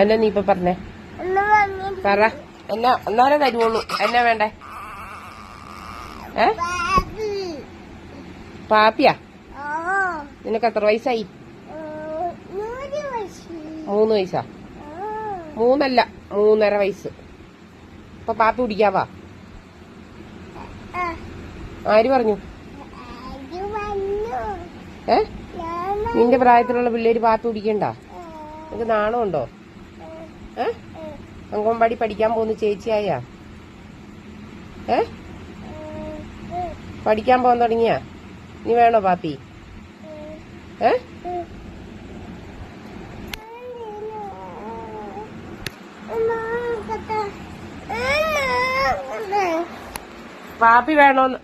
എന്നാ നീ ഇപ്പൊ പറഞ്ഞേ? പറ. എന്നാ എന്നാലേ തരുവുള്ളൂ. എന്നാ വേണ്ടേ? പാപ്പിയാ? നിനക്ക് എത്ര വയസ്സായി? 3 വയസ്സാ? 3 അല്ല, 3.5 വയസ്സ്. അപ്പൊ പാപ്പി കുടിക്കാവാ? ആര് പറഞ്ഞു? നിന്റെ പ്രായത്തിലുള്ള പിള്ളേര് പാപ്പി കുടിക്കണ്ട? നിനക്ക് നാണമുണ്ടോ? അംഗൻവാടി പഠിക്കാൻ പോകുന്ന ചേച്ചിയായ? പഠിക്കാൻ പോകാൻ തുടങ്ങിയാ? നീ വേണോ പാപ്പി? പാപ്പി വേണോന്ന്?